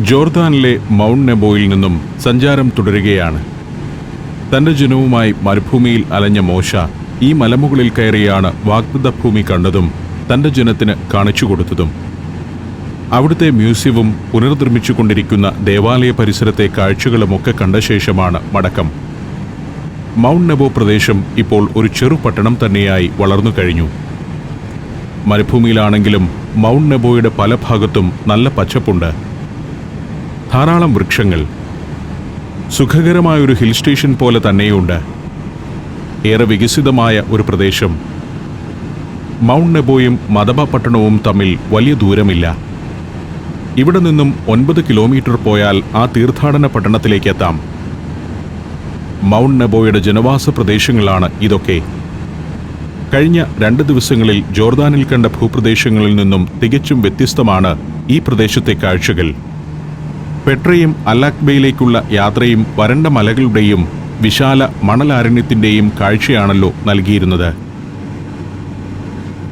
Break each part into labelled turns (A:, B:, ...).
A: ജോർദാനിലെ mount നെബോയിൽ നിന്നും സഞ്ചാരം തുടരുകയാണ്. തൻ്റെ ജനവുമായി മരുഭൂമിയിൽ അലഞ്ഞ മോശ ഈ മലമുകളിൽ കയറിയാണ് വാഗ്ദത്ത ഭൂമി കണ്ടതും തൻ്റെ ജനത്തിന് കാണിച്ചു കൊടുത്തതും. അവിടുത്തെ മ്യൂസിയവും പുനർനിർമ്മിച്ചുകൊണ്ടിരിക്കുന്ന ദേവാലയ പരിസരത്തെ കാഴ്ചകളുമൊക്കെ കണ്ട ശേഷമാണ് മടക്കം. മൗണ്ട് നെബോ പ്രദേശം ഇപ്പോൾ ഒരു ചെറു പട്ടണം തന്നെയായി വളർന്നു കഴിഞ്ഞു. മരുഭൂമിയിലാണെങ്കിലും മൗണ്ട് നെബോയുടെ പല ഭാഗത്തും നല്ല പച്ചപ്പുണ്ട്, ധാരാളം വൃക്ഷങ്ങൾ. സുഖകരമായൊരു ഹിൽ സ്റ്റേഷൻ പോലെ തന്നെയുണ്ട്. ഏറെ വികസിതമായ ഒരു പ്രദേശം. മൗണ്ട് നെബോയും മദബ പട്ടണവും തമ്മിൽ വലിയ ദൂരമില്ല. ഇവിടെ നിന്നും 9 കിലോമീറ്റർ പോയാൽ ആ തീർത്ഥാടന പട്ടണത്തിലേക്ക് എത്താം. മൗണ്ട് നെബോയുടെ ജനവാസ പ്രദേശങ്ങളാണ് ഇതൊക്കെ. കഴിഞ്ഞ 2 ദിവസങ്ങളിൽ ജോർദാനിൽ കണ്ട ഭൂപ്രദേശങ്ങളിൽ നിന്നും തികച്ചും വ്യത്യസ്തമാണ് ഈ പ്രദേശത്തെ കാഴ്ചകൾ. പെട്രയും അൽ-അഖ്ബയിലേക്കുള്ള യാത്രയും വരണ്ട മലകളുടെയും വിശാല മണലാരണ്യത്തിൻ്റെയും കാഴ്ചയാണല്ലോ നൽകിയിരുന്നത്.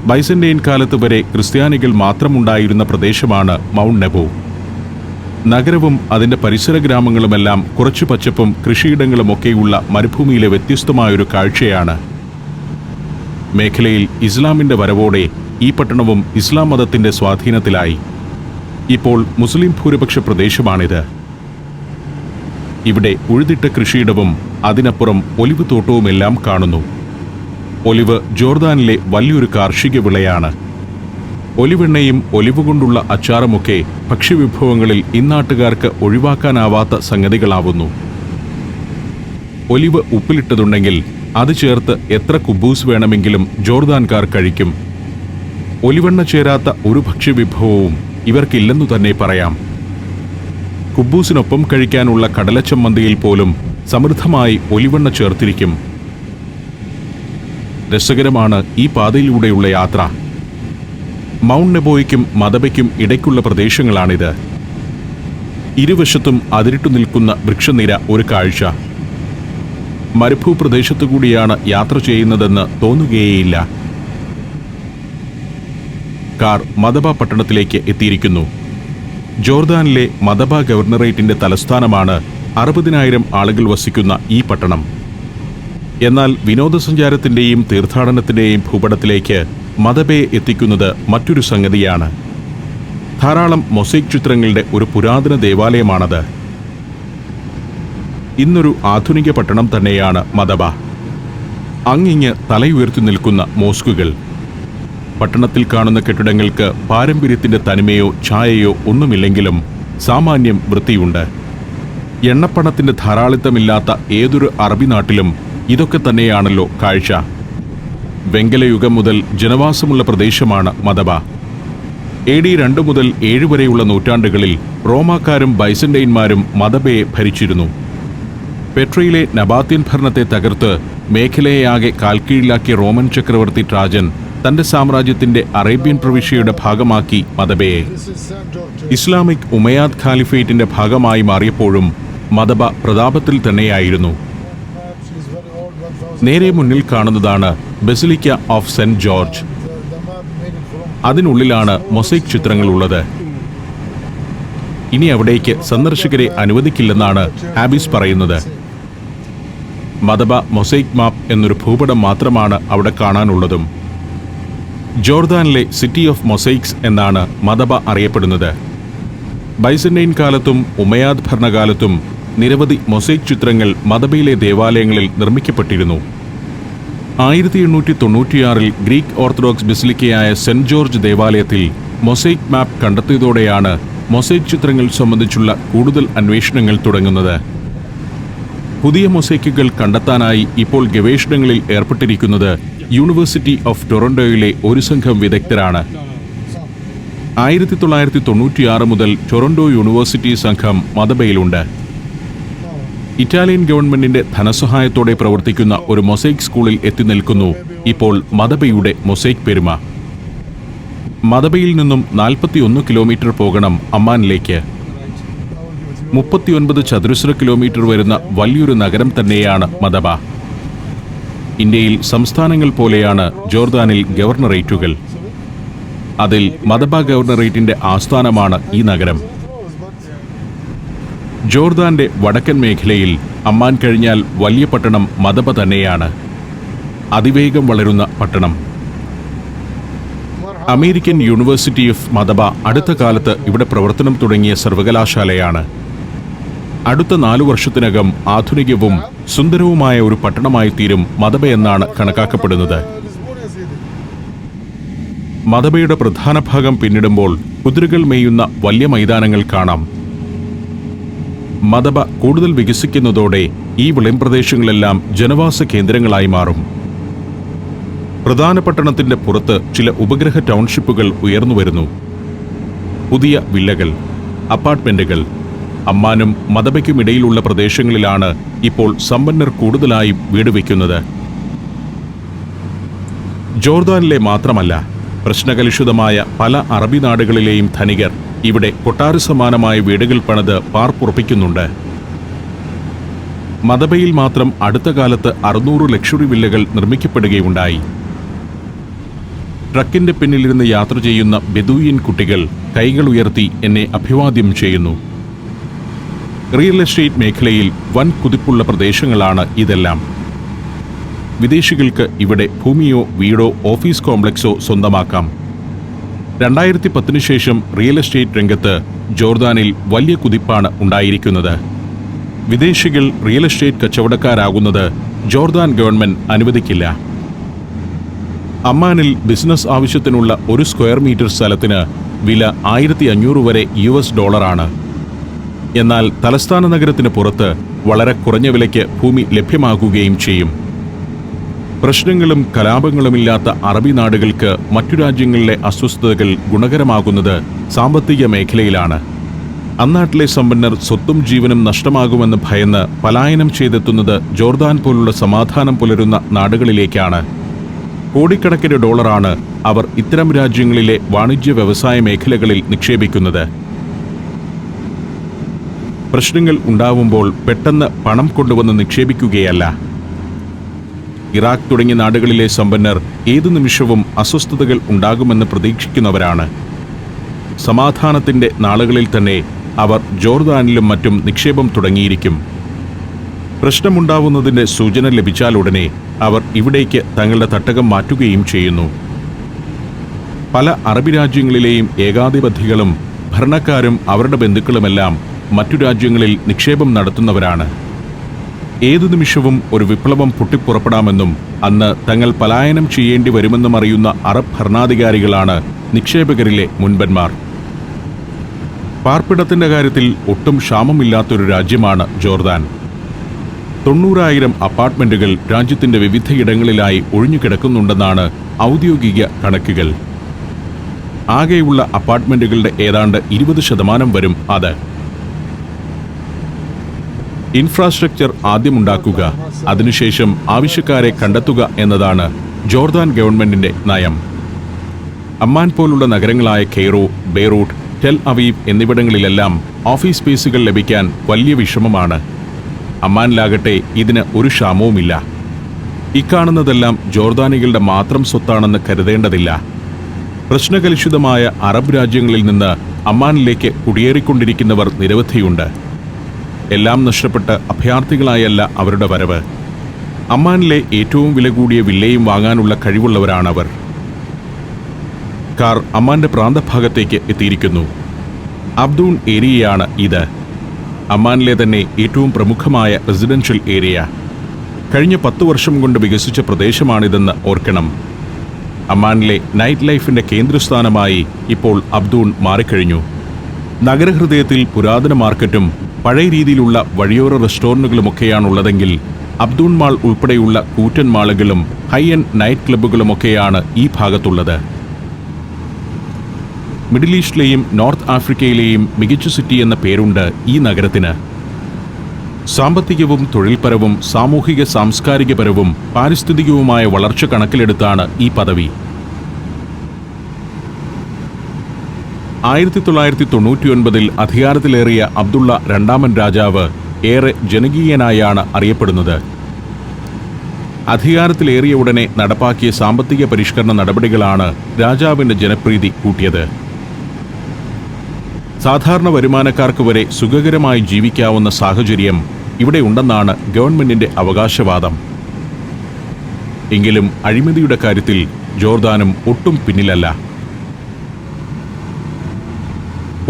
A: ബൈസന്റൈൻ കാലത്ത് വരെ ക്രിസ്ത്യാനികൾ മാത്രമുണ്ടായിരുന്ന പ്രദേശമാണ് മൗണ്ട് നെബോ. നഗരവും അതിൻ്റെ പരിസര ഗ്രാമങ്ങളുമെല്ലാം കുറച്ചു പച്ചപ്പും കൃഷിയിടങ്ങളുമൊക്കെയുള്ള മരുഭൂമിയിലെ വ്യത്യസ്തമായൊരു കാഴ്ചയാണ്. മേഖലയിൽ ഇസ്ലാമിൻ്റെ വരവോടെ ഈ പട്ടണവും ഇസ്ലാം മതത്തിൻ്റെ സ്വാധീനത്തിലായി. ഇപ്പോൾ മുസ്ലിം ഭൂരിപക്ഷ പ്രദേശമാണിത്. ഇവിടെ ഉഴുതിട്ട കൃഷിയിടവും അതിനപ്പുറം ഒലിവ് തോട്ടവുമെല്ലാം കാണുന്നു. ഒലിവ് ജോർദാനിലെ വലിയൊരു കാർഷിക വിളയാണ്. ഒലിവെണ്ണയും ഒലിവ് കൊണ്ടുള്ള അച്ചാറുമൊക്കെ ഭക്ഷ്യവിഭവങ്ങളിൽ ഇന്നാട്ടുകാർക്ക് ഒഴിവാക്കാനാവാത്ത സംഗതികളാവുന്നു. ഒലിവ് ഉപ്പിലിട്ടതുണ്ടെങ്കിൽ അത് ചേർത്ത് എത്ര കുബൂസ് വേണമെങ്കിലും ജോർദാൻകാർ കഴിക്കും. ഒലിവെണ്ണ ചേരാത്ത ഒരു ഭക്ഷ്യവിഭവവും ഇവർക്കില്ലെന്നു തന്നെ പറയാം. കുബൂസിനൊപ്പം കഴിക്കാനുള്ള കടലച്ചമ്മന്തിയിൽ പോലും സമൃദ്ധമായി ഒലിവെണ്ണ ചേർത്തിരിക്കും. രസകരമാണ് ഈ പാതയിലൂടെയുള്ള യാത്ര. മൗണ്ട് നെബോയ്ക്കും മദബയ്ക്കും ഇടയ്ക്കുള്ള പ്രദേശങ്ങളാണിത്. ഇരുവശത്തും അതിരിട്ടു നിൽക്കുന്ന വൃക്ഷനിര ഒരു കാഴ്ച. മരുഭൂപ്രദേശത്തുകൂടിയാണ് യാത്ര ചെയ്യുന്നതെന്ന് തോന്നുകയേയില്ല. കാർ മദബ പട്ടണത്തിലേക്ക് എത്തിയിരിക്കുന്നു. ജോർദാനിലെ മദബ ഗവർണറേറ്റിന്റെ തലസ്ഥാനമാണ്. 60,000 ആളുകൾ വസിക്കുന്ന ഈ പട്ടണം. എന്നാൽ വിനോദസഞ്ചാരത്തിൻ്റെയും തീർത്ഥാടനത്തിൻ്റെയും ഭൂപടത്തിലേക്ക് മദബയെ എത്തിക്കുന്നത് മറ്റൊരു സംഗതിയാണ്. ധാരാളം മൊസൈക് ചിത്രങ്ങളുടെ ഒരു പുരാതന ദേവാലയമാണത്. ഇന്നൊരു ആധുനിക പട്ടണം തന്നെയാണ് മദബ. അങ്ങിങ്ങ് തലയുയർത്തി നിൽക്കുന്ന മോസ്കുകൾ. പട്ടണത്തിൽ കാണുന്ന കെട്ടിടങ്ങൾക്ക് പാരമ്പര്യത്തിൻ്റെ തനിമയോ ഛായയോ ഒന്നുമില്ലെങ്കിലും സാമാന്യം വൃത്തിയുണ്ട്. എണ്ണപ്പണത്തിൻ്റെ ധാരാളിത്തമില്ലാത്ത ഏതൊരു അറബി നാട്ടിലും ഇതൊക്കെ തന്നെയാണല്ലോ കാഴ്ച. വെങ്കലയുഗം മുതൽ ജനവാസമുള്ള പ്രദേശമാണ് മദബ. AD 2 മുതൽ 7 വരെയുള്ള നൂറ്റാണ്ടുകളിൽ റോമാക്കാരും ബൈസന്റൈന്മാരും മദബയെ ഭരിച്ചിരുന്നു. പെട്രയിലെ നബാത്യൻ ഭരണത്തെ തകർത്ത് മേഖലയെയാകെ കാൽക്കീഴിലാക്കിയ റോമൻ ചക്രവർത്തി ട്രാജൻ തൻ്റെ സാമ്രാജ്യത്തിൻ്റെ അറേബ്യൻ പ്രവിശ്യയുടെ ഭാഗമാക്കി മദബയെ. ഇസ്ലാമിക് ഉമയാദ് ഖാലിഫേറ്റിൻ്റെ ഭാഗമായി മാറിയപ്പോഴും മദബ പ്രതാപത്തിൽ തന്നെയായിരുന്നു. നേരെ മുന്നിൽ കാണുന്നതാണ് ബസിലിക്ക ഓഫ് സെന്റ് ജോർജ്. അതിനുള്ളിലാണ് മൊസൈക് ചിത്രങ്ങളുള്ളത്. ഇനി അവിടേക്ക് സന്ദർശകരെ അനുവദിക്കില്ലെന്നാണ് ഹാബിസ് പറയുന്നത്. മദബ മൊസൈക് മാപ്പ് എന്നൊരു ഭൂപടം മാത്രമാണ് അവിടെ കാണാനുള്ളതും. ജോർദാനിലെ സിറ്റി ഓഫ് മൊസൈക്സ് എന്നാണ് മദബ അറിയപ്പെടുന്നത്. ബൈസന്റൈൻ കാലത്തും ഉമയാദ് ഭരണകാലത്തും നിരവധി മൊസൈക് ചിത്രങ്ങൾ മദബയിലെ ദേവാലയങ്ങളിൽ നിർമ്മിക്കപ്പെട്ടിരുന്നു. 1896 ഗ്രീക്ക് ഓർത്തഡോക്സ് ബസിലിക്കയായ സെന്റ് ജോർജ് ദേവാലയത്തിൽ മൊസൈക് മാപ്പ് കണ്ടെത്തിയതോടെയാണ് മൊസൈക് ചിത്രങ്ങൾ സംബന്ധിച്ചുള്ള കൂടുതൽ അന്വേഷണങ്ങൾ തുടങ്ങുന്നത്. പുതിയ മൊസൈക്കുകൾ കണ്ടെത്താനായി ഇപ്പോൾ ഗവേഷണങ്ങളിൽ ഏർപ്പെട്ടിരിക്കുന്നത് യൂണിവേഴ്സിറ്റി ഓഫ് ടൊറന്റോയിലെ ഒരു സംഘം വിദഗ്ധരാണ്. 1996 മുതൽ ടൊറന്റോ യൂണിവേഴ്സിറ്റി സംഘം മദബയിലുണ്ട്. ഇറ്റാലിയൻ ഗവൺമെന്റിന്റെ ധനസഹായത്തോടെ പ്രവർത്തിക്കുന്ന ഒരു മൊസൈക് സ്കൂളിൽ എത്തി നിൽക്കുന്നു ഇപ്പോൾ മദബയുടെ മൊസൈക് പെരുമ. മദബയിൽ നിന്നും 41 കിലോമീറ്റർ പോകണം അമ്മാനിലേക്ക്. 39 ചതുരശ്ര കിലോമീറ്റർ വരുന്ന വലിയൊരു നഗരം തന്നെയാണ് മദബ. ഇന്ത്യയിൽ സംസ്ഥാനങ്ങൾ പോലെയാണ് ജോർദാനിൽ ഗവർണറേറ്റുകൾ. അതിൽ മദബ ഗവർണറേറ്റിന്റെ ആസ്ഥാനമാണ് ഈ നഗരം. ജോർദാന്റെ വടക്കൻ മേഖലയിൽ അമ്മാൻ കഴിഞ്ഞാൽ വലിയ പട്ടണം മദബ തന്നെയാണ്. അതിവേഗം വളരുന്ന പട്ടണം. അമേരിക്കൻ യൂണിവേഴ്സിറ്റി ഓഫ് മദബ അടുത്ത കാലത്ത് ഇവിടെ പ്രവർത്തനം തുടങ്ങിയ സർവകലാശാലയാണ്. അടുത്ത 4 വർഷത്തിനകം ആധുനികവും സുന്ദരവുമായ ഒരു പട്ടണമായി തീരും മദബ എന്നാണ് കണക്കാക്കപ്പെടുന്നത്. മദബയുടെ പ്രധാന ഭാഗം പിന്നിടുമ്പോൾ കുതിരകൾ മേയുന്ന വലിയ മൈതാനങ്ങൾ കാണാം. മദബ കൂടുതൽ വികസിക്കുന്നതോടെ ഈ വിളംപ്രദേശങ്ങളെല്ലാം ജനവാസ കേന്ദ്രങ്ങളായി മാറും. പ്രധാന പട്ടണത്തിന്റെ പുറത്ത് ചില ഉപഗ്രഹ ടൗൺഷിപ്പുകൾ ഉയർന്നുവരുന്നു. പുതിയ വില്ലകൾ, അപ്പാർട്ട്മെന്റുകൾ. അമ്മാനും മദബയ്ക്കുമിടയിലുള്ള പ്രദേശങ്ങളിലാണ് ഇപ്പോൾ സമ്പന്നർ കൂടുതലായും വീട് വയ്ക്കുന്നത്. ജോർദാനിലെ മാത്രമല്ല, പ്രശ്നകലുഷിതമായ പല അറബി നാടുകളിലെയും ധനികർ ഇവിടെ കൊട്ടാര സമാനമായ വീടുകൾ പണിത് പാർപ്പുറപ്പിക്കുന്നുണ്ട്. മദബയിൽ മാത്രം അടുത്ത കാലത്ത് 600 ലക്ഷറി വില്ലകൾ നിർമ്മിക്കപ്പെടുകയുണ്ടായി. ട്രക്കിന്റെ പിന്നിലിരുന്ന് യാത്ര ചെയ്യുന്ന ബെദൂയിൻ കുട്ടികൾ കൈകൾ ഉയർത്തി എന്നെ അഭിവാദ്യം ചെയ്യുന്നു. റിയൽ എസ്റ്റേറ്റ് മേഖലയിൽ വൻ കുതിപ്പുള്ള പ്രദേശങ്ങളാണ് ഇതെല്ലാം. വിദേശികൾക്ക് ഇവിടെ ഭൂമിയോ വീടോ ഓഫീസ് കോംപ്ലക്സോ സ്വന്തമാക്കാം. 2010 ശേഷം റിയൽ എസ്റ്റേറ്റ് രംഗത്ത് ജോർദാനിൽ വലിയ കുതിപ്പാണ് ഉണ്ടായിരിക്കുന്നത്. വിദേശികൾ റിയൽ എസ്റ്റേറ്റ് കച്ചവടക്കാരാകുന്നത് ജോർദാൻ ഗവൺമെന്റ് അനുവദിക്കില്ല. അമ്മാനിൽ ബിസിനസ് ആവശ്യത്തിനുള്ള 1 സ്ക്വയർ മീറ്റർ സ്ഥലത്തിന് വില $1500 വരെ $. എന്നാൽ തലസ്ഥാന നഗരത്തിന് പുറത്ത് വളരെ കുറഞ്ഞ വിലയ്ക്ക് ഭൂമി ലഭ്യമാകുകയും ചെയ്യും. പ്രശ്നങ്ങളും കലാപങ്ങളുമില്ലാത്ത അറബി നാടുകൾക്ക് മറ്റു രാജ്യങ്ങളിലെ അസ്വസ്ഥതകൾ ഗുണകരമാകുന്നത് സാമ്പത്തിക മേഖലയിലാണ്. അന്നാട്ടിലെ സമ്പന്നർ സ്വത്തും ജീവനും നഷ്ടമാകുമെന്ന് ഭയന്ന് പലായനം ചെയ്തെത്തുന്നത് ജോർദാൻ പോലുള്ള സമാധാനം പുലരുന്ന നാടുകളിലേക്കാണ്. കോടിക്കണക്കിന് ഡോളറാണ് അവർ ഇത്തരം രാജ്യങ്ങളിലെ വാണിജ്യ വ്യവസായ മേഖലകളിൽ നിക്ഷേപിക്കുന്നത്. പ്രശ്നങ്ങൾ ഉണ്ടാവുമ്പോൾ പെട്ടെന്ന് പണം കൊണ്ടുവന്ന് നിക്ഷേപിക്കുകയല്ല. ഇറാഖ് തുടങ്ങിയ നാടുകളിലെ സമ്പന്നർ ഏതു നിമിഷവും അസ്വസ്ഥതകൾ ഉണ്ടാകുമെന്ന് പ്രതീക്ഷിക്കുന്നവരാണ്. സമാധാനത്തിന്റെ നാളുകളിൽ തന്നെ അവർ ജോർദാനിലും മറ്റും നിക്ഷേപം തുടങ്ങിയിരിക്കും. പ്രശ്നമുണ്ടാവുന്നതിന്റെ സൂചന ലഭിച്ചാലുടനെ അവർ ഇവിടേക്ക് തങ്ങളുടെ തട്ടകം മാറ്റുകയും ചെയ്യുന്നു. പല അറബി രാജ്യങ്ങളിലെയും ഏകാധിപതികളും ഭരണക്കാരും അവരുടെ ബന്ധുക്കളുമെല്ലാം മറ്റു രാജ്യങ്ങളിൽ നിക്ഷേപം നടത്തുന്നവരാണ്. ഏതു നിമിഷവും ഒരു വിപ്ലവം പൊട്ടിപ്പുറപ്പെടാമെന്നും അന്ന് തങ്ങൾ പലായനം ചെയ്യേണ്ടി വരുമെന്നും അറിയുന്ന അറബ് ഭരണാധികാരികളാണ് നിക്ഷേപകരിലെ മുൻപന്മാർ. പാർപ്പിടത്തിന്റെ കാര്യത്തിൽ ഒട്ടും ക്ഷാമമില്ലാത്തൊരു രാജ്യമാണ് ജോർദാൻ. 90,000 അപ്പാർട്ട്മെന്റുകൾ രാജ്യത്തിന്റെ വിവിധയിടങ്ങളിലായി ഒഴിഞ്ഞുകിടക്കുന്നുണ്ടെന്നാണ് ഔദ്യോഗിക കണക്കുകൾ. ആകെയുള്ള അപ്പാർട്ട്മെന്റുകളുടെ ഏതാണ്ട് 20% വരും അത്. ഇൻഫ്രാസ്ട്രക്ചർ ആദ്യമുണ്ടാക്കുക, അതിനുശേഷം ആവശ്യക്കാരെ കണ്ടെത്തുക എന്നതാണ് ജോർദാൻ ഗവൺമെന്റിന്റെ നയം. അമ്മാൻ പോലുള്ള നഗരങ്ങളായ കെയ്റോ, ബെയ്റൂട്ട്, ടെൽ അവീവ് എന്നിവിടങ്ങളിലെല്ലാം ഓഫീസ് സ്പേസുകൾ ലഭിക്കാൻ വലിയ വിഷമമാണ്. അമ്മാനിലാകട്ടെ ഇതിന് ഒരു ക്ഷാമവുമില്ല. ഇക്കാണുന്നതെല്ലാം ജോർദാനികളുടെ മാത്രം സ്വത്താണെന്ന് കരുതേണ്ടതില്ല. പ്രശ്നകലുഷിതമായ അറബ് രാജ്യങ്ങളിൽ നിന്ന് അമ്മാനിലേക്ക് കുടിയേറിക്കൊണ്ടിരിക്കുന്നവർ നിരവധിയുണ്ട്. എല്ലാം നഷ്ടപ്പെട്ട് അഭയാർത്ഥികളായല്ല അവരുടെ വരവ്. അമ്മാനിലെ ഏറ്റവും വില കൂടിയ വില്ലയും വാങ്ങാനുള്ള കഴിവുള്ളവരാണവർ. കാർ അമ്മാന്റെ പ്രാന്തഭാഗത്തേക്ക് എത്തിയിരിക്കുന്നു. അബ്ദൂൺ ഏരിയയാണ് ഇത്. അമ്മാനിലെ തന്നെ ഏറ്റവും പ്രമുഖമായ റെസിഡൻഷ്യൽ ഏരിയ. കഴിഞ്ഞ 10 വർഷം കൊണ്ട് വികസിച്ച പ്രദേശമാണിതെന്ന് ഓർക്കണം. അമ്മാനിലെ നൈറ്റ് ലൈഫിന്റെ കേന്ദ്രസ്ഥാനമായി ഇപ്പോൾ അബ്ദൂൺ മാറിക്കഴിഞ്ഞു. നഗരഹൃദയത്തിൽ പുരാതന മാർക്കറ്റും പഴയ രീതിയിലുള്ള വഴിയോര റെസ്റ്റോറൻറ്റുകളുമൊക്കെയാണുള്ളതെങ്കിൽ അബ്ദൂൺ മാൾ ഉൾപ്പെടെയുള്ള കൂറ്റൻ മാളുകളും ഹൈ എൻഡ് നൈറ്റ് ക്ലബ്ബുകളുമൊക്കെയാണ് ഈ ഭാഗത്തുള്ളത്. മിഡിൽ ഈസ്റ്റിലെയും നോർത്ത് ആഫ്രിക്കയിലെയും മികച്ച സിറ്റി എന്ന പേരുണ്ട് ഈ നഗരത്തിന്. സാമ്പത്തികവും തൊഴിൽപരവും സാമൂഹിക സാംസ്കാരികപരവും പാരിസ്ഥിതികവുമായ വളർച്ച കണക്കിലെടുത്താണ് ഈ പദവി. 1999 അധികാരത്തിലേറിയ അബ്ദുള്ള രണ്ടാമൻ രാജാവ് ഏറെ ജനകീയനായാണ് അറിയപ്പെടുന്നത്. അധികാരത്തിലേറിയ ഉടനെ നടപ്പാക്കിയ സാമ്പത്തിക പരിഷ്കരണ നടപടികളാണ് രാജാവിന്റെ ജനപ്രീതി കൂട്ടിയത്. സാധാരണ വരുമാനക്കാർക്ക് വരെ സുഖകരമായി ജീവിക്കാവുന്ന സാഹചര്യം ഇവിടെ ഉണ്ടെന്നാണ് ഗവൺമെന്റിന്റെ അവകാശവാദം. എങ്കിലും അഴിമതിയുടെ കാര്യത്തിൽ ജോർദാനും ഒട്ടും പിന്നിലല്ല.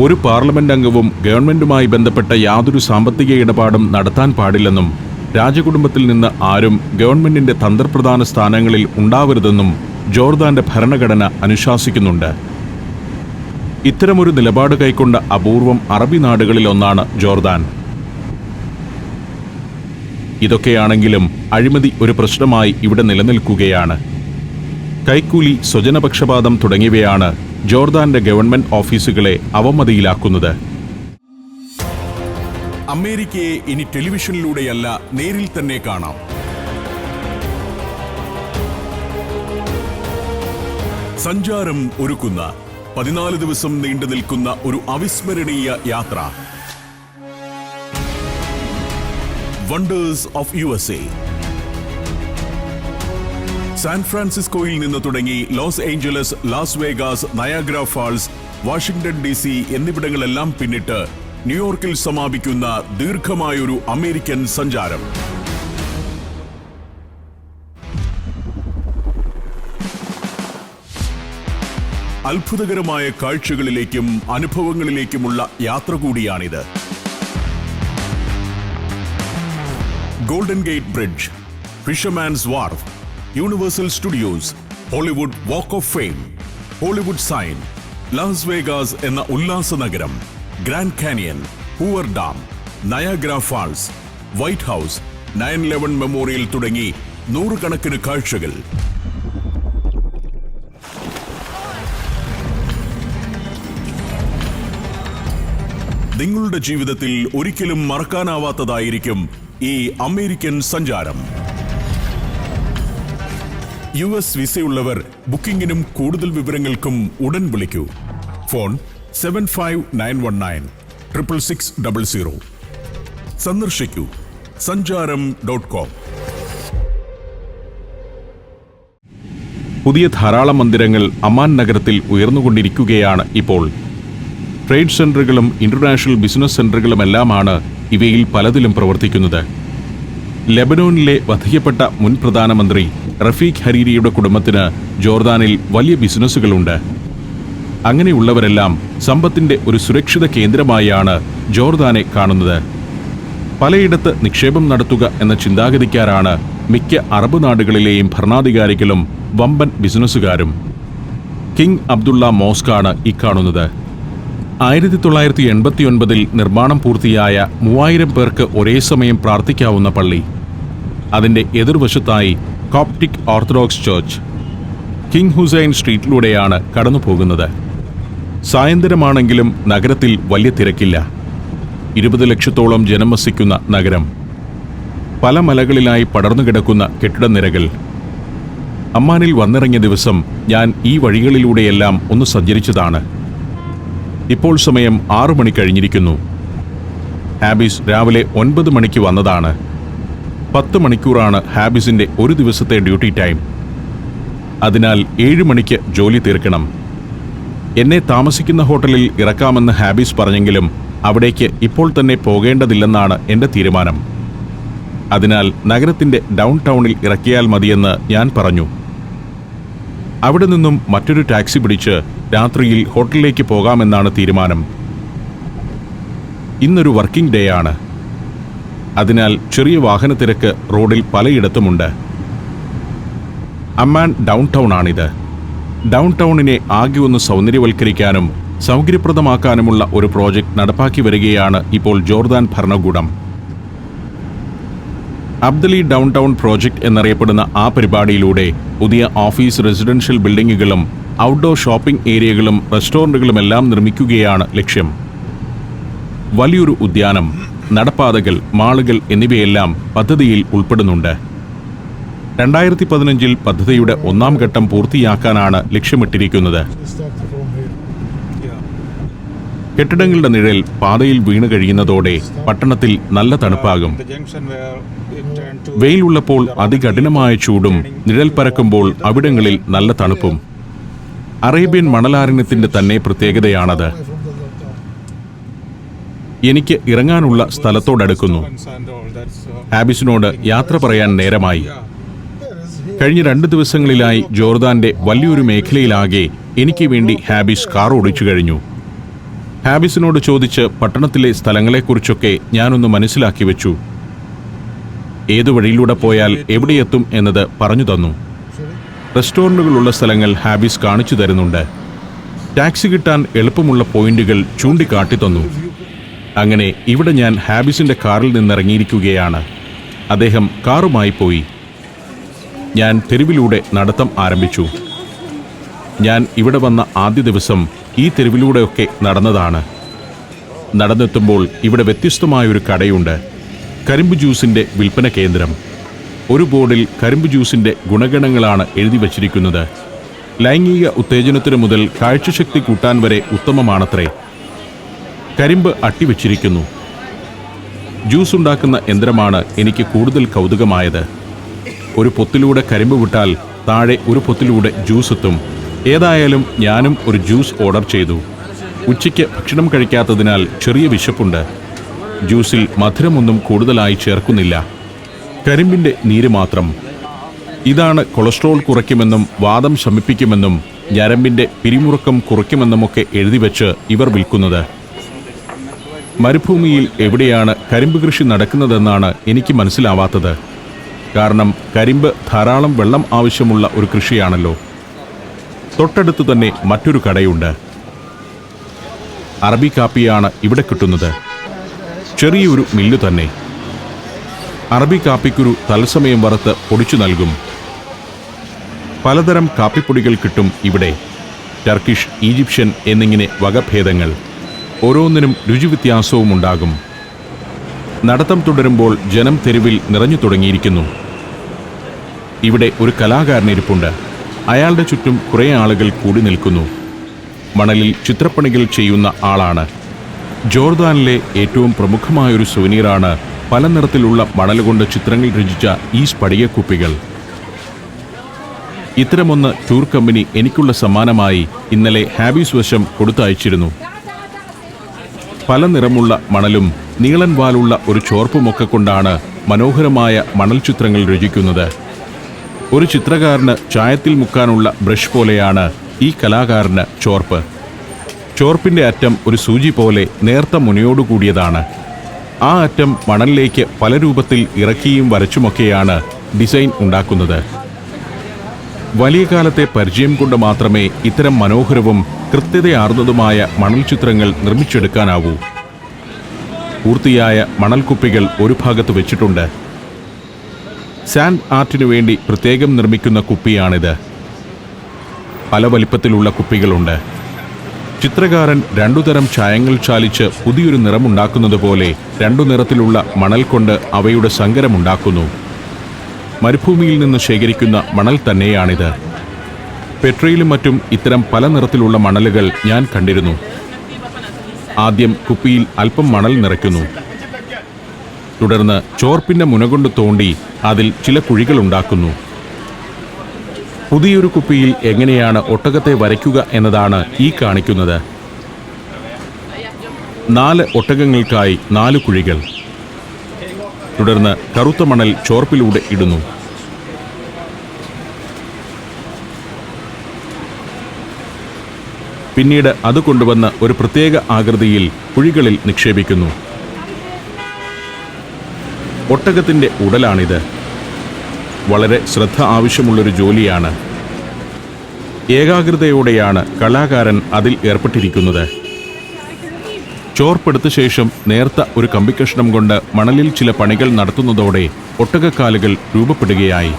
A: ഒരു പാർലമെന്റ് അംഗവും ഗവൺമെന്റുമായി ബന്ധപ്പെട്ട യാതൊരു സാമ്പത്തിക ഇടപാടും നടത്താൻ പാടില്ലെന്നും രാജകുടുംബത്തിൽ നിന്ന് ആരും ഗവൺമെന്റിന്റെ തന്ത്രപ്രധാന സ്ഥാനങ്ങളിൽ ഉണ്ടാവരുതെന്നും ജോർദാന്റെ ഭരണഘടന അനുശാസിക്കുന്നുണ്ട്. ഇത്തരമൊരു നിലപാട് കൈക്കൊണ്ട അപൂർവം അറബി നാടുകളിലൊന്നാണ് ജോർദാൻ. ഇതൊക്കെയാണെങ്കിലും അഴിമതി ഒരു പ്രശ്നമായി ഇവിടെ നിലനിൽക്കുകയാണ്. കൈക്കൂലി, സ്വജനപക്ഷപാതം തുടങ്ങിയവയാണ് ജോർദാന്റെ ഗവൺമെന്റ് ഓഫീസുകളെ അവമതിയിലാക്കുന്നത്.
B: അമേരിക്കയെ ഇനി ടെലിവിഷനിലൂടെയല്ല നേരിൽ തന്നെ കാണാം. സഞ്ചാരം ഒരുക്കുന്ന 14 ദിവസം നീണ്ടു നിൽക്കുന്ന ഒരു അവിസ്മരണീയ യാത്ര. Wonders of USA. സാൻ ഫ്രാൻസിസ്കോയിൽ നിന്ന് തുടങ്ങി Los Angeles, Las Vegas, Niagara Falls, Washington DC എന്നിവിടങ്ങളെല്ലാം പിന്നിട്ട് ന്യൂയോർക്കിൽ സമാപിക്കുന്ന ദീർഘമായൊരു അമേരിക്കൻ സഞ്ചാരം. അത്ഭുതകരമായ കാഴ്ചകളിലേക്കും അനുഭവങ്ങളിലേക്കുമുള്ള യാത്ര കൂടിയാണിത്. Golden Gate Bridge, Fisherman's Wharf, Universal Studios, Hollywood Walk of Fame, Hollywood Sign, Las Vegas എന്ന ഉല്ലാസ നഗരം, Grand Canyon, Hoover Dam, Niagara Falls, White House, 9/11 Memorial തുടങ്ങി നൂറുകണക്കിന് കാഴ്ചകൾ. നിങ്ങളുടെ ജീവിതത്തിൽ ഒരിക്കലും മറക്കാനാവാത്തതായിരിക്കും ഈ അമേരിക്കൻ സഞ്ചാരം. US വിസയുള്ളവർ ബുക്കിംഗിനും കൂടുതൽ വിവരങ്ങൾക്കും ഉടൻ വിളിക്കൂ. ഫോൺ 75919 സന്ദർശിക്കൂ sanjaram.com.
A: പുതിയ ധാരാളം മന്ദിരങ്ങൾ അമ്മാൻ നഗരത്തിൽ ഉയർന്നുകൊണ്ടിരിക്കുകയാണ് ഇപ്പോൾ. ട്രേഡ് സെന്ററുകളും ഇന്റർനാഷണൽ ബിസിനസ് സെന്ററുകളുമെല്ലാമാണ് ഇവയിൽ പലതിലും പ്രവർത്തിക്കുന്നത്. ലെബനോനിലെ വധിക്കപ്പെട്ട മുൻ പ്രധാനമന്ത്രി റഫീഖ് ഹരീരിയുടെ കുടുംബത്തിന് ജോർദാനിൽ വലിയ ബിസിനസ്സുകളുണ്ട്. അങ്ങനെയുള്ളവരെല്ലാം സമ്പത്തിന്റെ ഒരു സുരക്ഷിത കേന്ദ്രമായാണ് ജോർദാനെ കാണുന്നത്. പലയിടത്ത് നിക്ഷേപം നടത്തുക എന്ന ചിന്താഗതിക്കാരാണ് മിക്ക അറബ് നാടുകളിലെയും ഭരണാധികാരികളും വമ്പൻ ബിസിനസ്സുകാരും. കിങ് അബ്ദുള്ള മോസ്കാണ് ഇക്കാണുന്നത്. 1989 നിർമ്മാണം പൂർത്തിയായ 3000 പേർക്ക് ഒരേ സമയം പ്രാർത്ഥിക്കാവുന്ന പള്ളി. അതിന്റെ എതിർവശത്തായി Coptic Orthodox church. King Hussein സ്ട്രീറ്റിലൂടെയാണ് കടന്നു പോകുന്നത്. സായന്തനമാണെങ്കിലും നഗരത്തിൽ വലിയ തിരക്കില്ല. 20 ലക്ഷത്തോളം ജനം വസിക്കുന്ന നഗരം. പല മലകളിലായി പടർന്നു കിടക്കുന്ന കെട്ടിടനിരകൾ. അമ്മാനിൽ വന്നിറങ്ങിയ ദിവസം ഞാൻ ഈ വഴികളിലൂടെയെല്ലാം ഒന്ന് സഞ്ചരിച്ചതാണ്. ഇപ്പോൾ സമയം 6 മണി കഴിഞ്ഞിരിക്കുന്നു. ഹാബിസ് രാവിലെ 9 മണിക്ക് വന്നതാണ്. 10 മണിക്കൂറാണ് ഹാബിസിന്റെ ഒരു ദിവസത്തെ ഡ്യൂട്ടി ടൈം. അതിനാൽ 7 മണിക്ക് ജോലി തീർക്കണം. എന്നെ താമസിക്കുന്ന ഹോട്ടലിൽ ഇറക്കാമെന്ന് ഹാബിസ് പറഞ്ഞെങ്കിലും അവിടേക്ക് ഇപ്പോൾ തന്നെ പോകേണ്ടതില്ലെന്നാണ് എൻ്റെ തീരുമാനം. അതിനാൽ നഗരത്തിന്റെ ഡൗൺ ടൗണിൽ ഇറക്കിയാൽ മതിയെന്ന് ഞാൻ പറഞ്ഞു. അവിടെ നിന്നും മറ്റൊരു ടാക്സി പിടിച്ച് രാത്രിയിൽ ഹോട്ടലിലേക്ക് പോകാമെന്നാണ് തീരുമാനം. ഇന്നൊരു വർക്കിംഗ് ഡേ ആണ്. അതിനാൽ ചെറിയ വാഹനത്തിരക്ക് റോഡിൽ പലയിടത്തുമുണ്ട്. അമ്മാൻ ഡൗൺ ടൗൺ ആണിത്. ഡൗൺ ടൗണിനെ ആകെ ഒന്ന് സൗന്ദര്യവൽക്കരിക്കാനും സൗകര്യപ്രദമാക്കാനുമുള്ള ഒരു പ്രോജക്റ്റ് നടപ്പാക്കി വരികയാണ് ഇപ്പോൾ ജോർദാൻ ഭരണകൂടം. അബ്ദലി ഡൗൺ ടൗൺ പ്രോജക്റ്റ് എന്നറിയപ്പെടുന്ന ആ പരിപാടിയിലൂടെ പുതിയ ഓഫീസ്, റെസിഡൻഷ്യൽ ബിൽഡിംഗുകളും ഔട്ട്ഡോർ ഷോപ്പിംഗ് ഏരിയകളും റെസ്റ്റോറൻറ്റുകളുമെല്ലാം നിർമ്മിക്കുകയാണ് ലക്ഷ്യം. വലിയൊരു ഉദ്യാനം, നടപ്പാതകൾ, മാളുകൾ എന്നിവയെല്ലാം പദ്ധതിയിൽ ഉൾപ്പെടുന്നുണ്ട്. 2015 പദ്ധതിയുടെ 1ാം ഘട്ടം പൂർത്തിയാക്കാനാണ് ലക്ഷ്യമിട്ടിരിക്കുന്നത്. കെട്ടിടങ്ങളുടെ നിഴൽ പാതയിൽ വീണു കഴിയുന്നതോടെ പട്ടണത്തിൽ നല്ല തണുപ്പാകും. വെയിലുള്ളപ്പോൾ അതികഠിനമായ ചൂടും നിഴൽ പരക്കുമ്പോൾ അവിടങ്ങളിൽ നല്ല തണുപ്പും. അറേബ്യൻ മണലാരണ്യത്തിന്റെ തന്നെ പ്രത്യേകതയാണത്. എനിക്ക് ഇറങ്ങാനുള്ള സ്ഥലത്തോടടുക്കുന്നു. ഹാബിസിനോട് യാത്ര പറയാൻ നേരമായി. കഴിഞ്ഞ 2 ദിവസങ്ങളിലായി ജോർദാന്റെ വലിയൊരു മേഖലയിലാകെ എനിക്ക് വേണ്ടി ഹാബിസ് കാർ ഓടിച്ചു കഴിഞ്ഞു. ഹാബിസിനോട് ചോദിച്ച് പട്ടണത്തിലെ സ്ഥലങ്ങളെക്കുറിച്ചൊക്കെ ഞാനൊന്ന് മനസ്സിലാക്കി വെച്ചു. ഏതു വഴിയിലൂടെ പോയാൽ എവിടെയെത്തും എന്നത് പറഞ്ഞു തന്നു. റെസ്റ്റോറൻറ്റുകളുള്ള സ്ഥലങ്ങൾ ഹാബിസ് കാണിച്ചു തരുന്നുണ്ട്. ടാക്സി കിട്ടാൻ എളുപ്പമുള്ള പോയിന്റുകൾ ചൂണ്ടിക്കാട്ടി തന്നു. അങ്ങനെ ഇവിടെ ഞാൻ ഹാബിസിന്റെ കാറിൽ നിന്നിറങ്ങിയിരിക്കുകയാണ്. അദ്ദേഹം കാറുമായി പോയി. ഞാൻ തെരുവിലൂടെ നടത്തം ആരംഭിച്ചു. ഞാൻ ഇവിടെ വന്ന ആദ്യ ദിവസം ഈ തെരുവിലൂടെയൊക്കെ നടന്നതാണ്. നടന്നെത്തുമ്പോൾ ഇവിടെ വ്യത്യസ്തമായൊരു കടയുണ്ട്. കരിമ്പ് ജ്യൂസിന്റെ വിൽപ്പന കേന്ദ്രം. ഒരു ബോർഡിൽ കരിമ്പ് ജ്യൂസിന്റെ ഗുണഗണങ്ങളാണ് എഴുതി വച്ചിരിക്കുന്നത്. ലൈംഗിക ഉത്തേജനത്തിന് മുതൽ കാഴ്ചശക്തി കൂട്ടാൻ വരെ ഉത്തമമാണത്രേ. കരിമ്പ് അട്ടിവെച്ചിരിക്കുന്നു. ജ്യൂസ് ഉണ്ടാക്കുന്ന യന്ത്രമാണ് എനിക്ക് കൂടുതൽ കൗതുകമായത്. ഒരു പൊത്തിലൂടെ കരിമ്പ് വിട്ടാൽ താഴെ ഒരു പൊത്തിലൂടെ ജ്യൂസ് എത്തും. ഏതായാലും ഞാനും ഒരു ജ്യൂസ് ഓർഡർ ചെയ്തു. ഉച്ചയ്ക്ക് ഭക്ഷണം കഴിക്കാത്തതിനാൽ ചെറിയ വിശപ്പുണ്ട്. ജ്യൂസിൽ മധുരമൊന്നും കൂടുതലായി ചേർക്കുന്നില്ല. കരിമ്പിന്റെ നീര് മാത്രം. ഇതാണ് കൊളസ്ട്രോൾ കുറയ്ക്കുമെന്നും വാദം ശമിപ്പിക്കുമെന്നും ഞരമ്പിന്റെ പിരിമുറുക്കം കുറയ്ക്കുമെന്നുമൊക്കെ എഴുതിവെച്ച് ഇവർ വിൽക്കുന്നത്. മരുഭൂമിയിൽ എവിടെയാണ് കരിമ്പ് കൃഷി നടക്കുന്നതെന്നാണ് എനിക്ക് മനസ്സിലാവാത്തത്. കാരണം കരിമ്പ് ധാരാളം വെള്ളം ആവശ്യമുള്ള ഒരു കൃഷിയാണല്ലോ. തൊട്ടടുത്ത് തന്നെ മറ്റൊരു കടയുണ്ട്. അറബി കാപ്പിയാണ് ഇവിടെ കിട്ടുന്നത്. ചെറിയൊരു മില്ല് തന്നെ. അറബി കാപ്പിക്കുരു തത്സമയം വറുത്ത് പൊടിച്ചു നൽകും. പലതരം കാപ്പിപ്പൊടികൾ കിട്ടും ഇവിടെ. ടർക്കിഷ്, ഈജിപ്ഷ്യൻ എന്നിങ്ങനെ വകഭേദങ്ങൾ. ഓരോന്നിനും രുചിവ്യത്യാസവും ഉണ്ടാകും. നടത്തം തുടരുമ്പോൾ ജനം തെരുവിൽ നിറഞ്ഞു തുടങ്ങിയിരിക്കുന്നു. ഇവിടെ ഒരു കലാകാരനിരിപ്പുണ്ട്. അയാളുടെ ചുറ്റും കുറേ ആളുകൾ കൂടി നിൽക്കുന്നു. മണലിൽ ചിത്രപ്പണികൾ ചെയ്യുന്ന ആളാണ്. ജോർദാനിലെ ഏറ്റവും പ്രമുഖമായൊരു സുവനീറാണ് പല നിറത്തിലുള്ള മണൽ കൊണ്ട് ചിത്രങ്ങൾ രചിച്ച ഈ സ്ഫടികക്കുപ്പികൾ. ഇത്തരമൊന്ന് ടൂർ കമ്പനി എനിക്കുള്ള സമ്മാനമായി ഇന്നലെ ഹാബീസ് വശം കൊടുത്തയച്ചിരുന്നു. പല നിറമുള്ള മണലും നീളൻ വാലുള്ള ഒരു ചോർപ്പുമൊക്കെ കൊണ്ടാണ് മനോഹരമായ മണൽ ചിത്രങ്ങൾ രചിക്കുന്നത്. ഒരു ചിത്രകാരന് ചായത്തിൽ മുക്കാനുള്ള ബ്രഷ് പോലെയാണ് ഈ കലാകാരന് ചോർപ്പ്. ചോർപ്പിന്റെ അറ്റം ഒരു സൂചി പോലെ നേർത്ത മുനയോടുകൂടിയതാണ്. ആ അറ്റം മണലിലേക്ക് പല രൂപത്തിൽ ഇറക്കിയും വരച്ചുമൊക്കെയാണ് ഡിസൈൻ ഉണ്ടാക്കുന്നത്. വലിയ കാലത്തെ പരിചയം കൊണ്ട് മാത്രമേ ഇത്തരം മനോഹരവും കൃത്യതയാർന്നതുമായ മണൽ ചിത്രങ്ങൾ നിർമ്മിച്ചെടുക്കാനാവൂ. പൂർത്തിയായ മണൽക്കുപ്പികൾ ഒരു ഭാഗത്ത് വെച്ചിട്ടുണ്ട്. സാൻഡ് ആർട്ടിനു വേണ്ടി പ്രത്യേകം നിർമ്മിക്കുന്ന കുപ്പിയാണിത്. പല വലിപ്പത്തിലുള്ള കുപ്പികളുണ്ട്. ചിത്രകാരൻ 2 തരം ചായങ്ങൾ ചാലിച്ച് പുതിയൊരു നിറമുണ്ടാക്കുന്നത് പോലെ 2 നിറത്തിലുള്ള മണൽ കൊണ്ട് അവയുടെ സങ്കരമുണ്ടാക്കുന്നു. മരുഭൂമിയിൽ നിന്ന് ശേഖരിക്കുന്ന മണൽ തന്നെയാണിത്. പെട്രയിലും മറ്റും ഇത്തരം പല നിറത്തിലുള്ള മണലുകൾ ഞാൻ കണ്ടിരുന്നു. ആദ്യം കുപ്പിയിൽ അല്പം മണൽ നിറയ്ക്കുന്നു. തുടർന്ന് ചോർപ്പിന്റെ മുനകൊണ്ട് തോണ്ടി അതിൽ ചില കുഴികളുണ്ടാക്കുന്നു. പുതിയൊരു കുപ്പിയിൽ എങ്ങനെയാണ് ഒട്ടകത്തെ വരയ്ക്കുക എന്നതാണ് ഈ കാണിക്കുന്നത്. 4 ഒട്ടകങ്ങൾക്കായി 4 കുഴികൾ. തുടർന്ന് കറുത്ത മണൽ ചോർപ്പിലൂടെ ഇടുന്നു. പിന്നീട് അത് കൊണ്ടുവന്ന് ഒരു പ്രത്യേക ആകൃതിയിൽ കുഴികളിൽ നിക്ഷേപിക്കുന്നു. ഒട്ടകത്തിന്റെ ഉടലാണിത്. വളരെ ശ്രദ്ധ ആവശ്യമുള്ളൊരു ജോലിയാണ്. ഏകാഗ്രതയോടെയാണ് കലാകാരൻ അതിൽ ഏർപ്പെട്ടിരിക്കുന്നത്. ചോർപ്പെടുത്ത ശേഷം നേർത്ത ഒരു കമ്പിക്കഷ്ണം കൊണ്ട് മണലിൽ ചില പണികൾ നടത്തുന്നതോടെ ഒട്ടകക്കാലുകൾ രൂപപ്പെടുകയായി.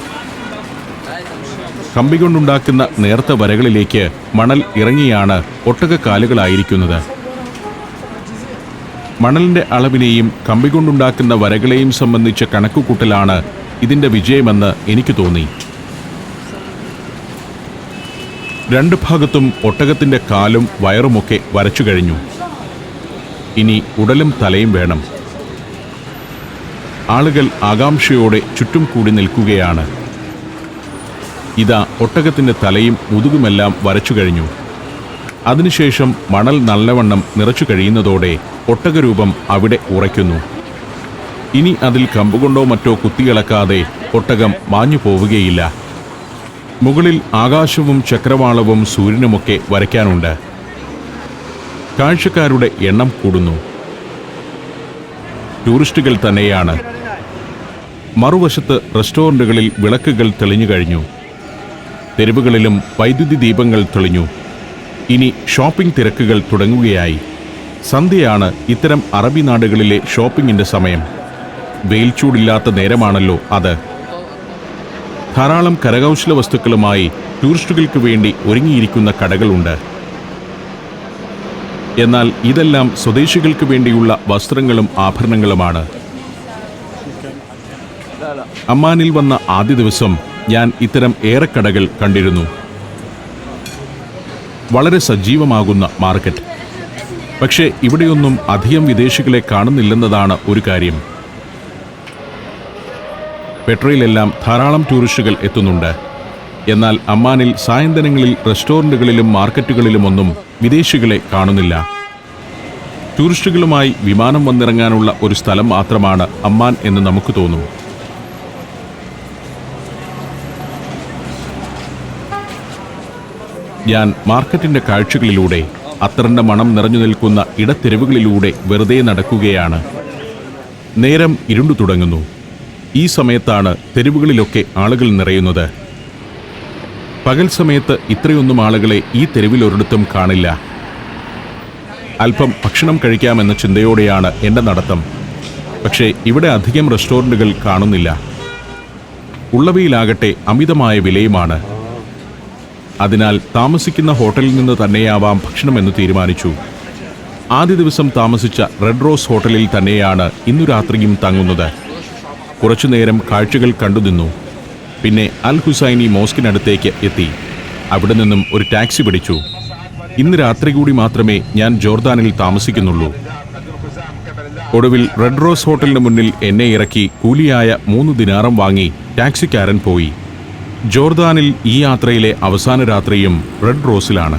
A: കമ്പി കൊണ്ടുണ്ടാക്കുന്ന നേർത്ത വരകളിലേക്ക് മണൽ ഇറങ്ങിയാണ് ഒട്ടകക്കാലുകളായിരിക്കുന്നത്. മണലിന്റെ അളവിനെയും കമ്പി കൊണ്ടുണ്ടാക്കുന്ന വരകളെയും സംബന്ധിച്ച കണക്കുകൂട്ടലാണ് ഇതിന്റെ വിജയമെന്ന് എനിക്ക് തോന്നി. 2 ഭാഗത്തും ഒട്ടകത്തിന്റെ കാലും വയറുമൊക്കെ വരച്ചു കഴിഞ്ഞു. ഇനി ഉടലും തലയും വേണം. ആളുകൾ ആകാംക്ഷയോടെ ചുറ്റും കൂടി നിൽക്കുകയാണ്. ഇതാ ഒട്ടകത്തിന്റെ തലയും മുതുകുമെല്ലാം വരച്ചു കഴിഞ്ഞു. അതിനുശേഷം മണൽ നല്ലവണ്ണം നിറച്ചു കഴിയുന്നതോടെ ഒട്ടകരൂപം അവിടെ ഉറയ്ക്കുന്നു. ഇനി അതിൽ കമ്പുകൊണ്ടോ മറ്റോ കുത്തിയിളക്കാതെ ഒട്ടകം മാഞ്ഞു പോവുകയില്ല. മുകളിൽ ആകാശവും ചക്രവാളവും സൂര്യനുമൊക്കെ വരയ്ക്കാനുണ്ട്. കാഴ്ചക്കാരുടെ എണ്ണം കൂടുന്നു. ടൂറിസ്റ്റുകൾ തന്നെയാണ്. മറുവശത്ത് റെസ്റ്റോറൻറ്റുകളിൽ വിളക്കുകൾ തെളിഞ്ഞു കഴിഞ്ഞു. തെരുവുകളിലും വൈദ്യുതി ദീപങ്ങൾ തെളിഞ്ഞു. ഇനി ഷോപ്പിംഗ് തിരക്കുകൾ തുടങ്ങുകയായി. സന്ധ്യയാണ് ഇത്തരം അറബി നാടുകളിലെ ഷോപ്പിംഗിൻ്റെ സമയം. വെയിൽ ചൂടില്ലാത്ത നേരമാണല്ലോ അത്. ധാരാളം കരകൗശല വസ്തുക്കളുമായി ടൂറിസ്റ്റുകൾക്ക് വേണ്ടി ഒരുങ്ങിയിരിക്കുന്ന കടകളുണ്ട്. എന്നാൽ ഇതെല്ലാം സ്വദേശികൾക്ക് വേണ്ടിയുള്ള വസ്ത്രങ്ങളും ആഭരണങ്ങളുമാണ്. അമ്മാനിൽ വന്ന ആദ്യ ദിവസം ഞാൻ ഇത്തരം ഏറെ കടകൾ കണ്ടിരുന്നു. വളരെ സജീവമാകുന്ന മാർക്കറ്റ്. പക്ഷേ ഇവിടെയൊന്നും അധികം വിദേശികളെ കാണുന്നില്ലെന്നതാണ് ഒരു കാര്യം. പെട്രോയിലെല്ലാം ധാരാളം ടൂറിസ്റ്റുകൾ എത്തുന്നുണ്ട്. എന്നാൽ അമ്മാനിൽ സായന്തനങ്ങളിൽ റെസ്റ്റോറൻറ്റുകളിലും മാർക്കറ്റുകളിലുമൊന്നും വിദേശികളെ കാണുന്നില്ല. ടൂറിസ്റ്റുകളുമായി വിമാനം വന്നിറങ്ങാനുള്ള ഒരു സ്ഥലം മാത്രമാണ് അമ്മാൻ എന്ന് നമുക്ക് തോന്നും. ഞാൻ മാർക്കറ്റിന്റെ കാഴ്ചകളിലൂടെ, അത്തറിന്റെ മണം നിറഞ്ഞു നിൽക്കുന്ന ഇടത്തെരുവുകളിലൂടെ വെറുതെ നടക്കുകയാണ്. നേരം ഇരുണ്ടു തുടങ്ങുന്നു. ഈ സമയത്താണ് തെരുവുകളിലൊക്കെ ആളുകൾ നിറയുന്നത്. പകൽ സമയത്ത് ഇത്രയൊന്നും ആളുകളെ ഈ തെരുവിലൊരിടത്തും കാണില്ല. അല്പം ഭക്ഷണം കഴിക്കാമെന്ന ചിന്തയോടെയാണ് എൻ്റെ നടത്തം. പക്ഷേ ഇവിടെ അധികം റെസ്റ്റോറൻറ്റുകൾ കാണുന്നില്ല. ഉള്ളവയിലാകട്ടെ അമിതമായ വിലയുമാണ്. അതിനാൽ താമസിക്കുന്ന ഹോട്ടലിൽ നിന്ന് തന്നെയാവാം ഭക്ഷണമെന്ന് തീരുമാനിച്ചു. ആദ്യ ദിവസം താമസിച്ച റെഡ് റോസ് ഹോട്ടലിൽ തന്നെയാണ് ഇന്നു രാത്രിയും തങ്ങുന്നത്. കുറച്ചുനേരം കാഴ്ചകൾ കണ്ടുനിന്നു. പിന്നെ അൽ ഹുസൈനി മോസ്കിനടുത്തേക്ക് എത്തി. അവിടെ നിന്നും ഒരു ടാക്സി പിടിച്ചു. ഇന്ന് രാത്രി കൂടി മാത്രമേ ഞാൻ ജോർദാനിൽ താമസിക്കുന്നുള്ളൂ. ഒടുവിൽ റെഡ് റോസ് ഹോട്ടലിന് മുന്നിൽ എന്നെ ഇറക്കി കൂലിയായ 3 ദിനാറും വാങ്ങി ടാക്സിക്കാരൻ പോയി. ജോർദാനിൽ ഈ യാത്രയിലെ അവസാന രാത്രിയും റെഡ് റോസിലാണ്.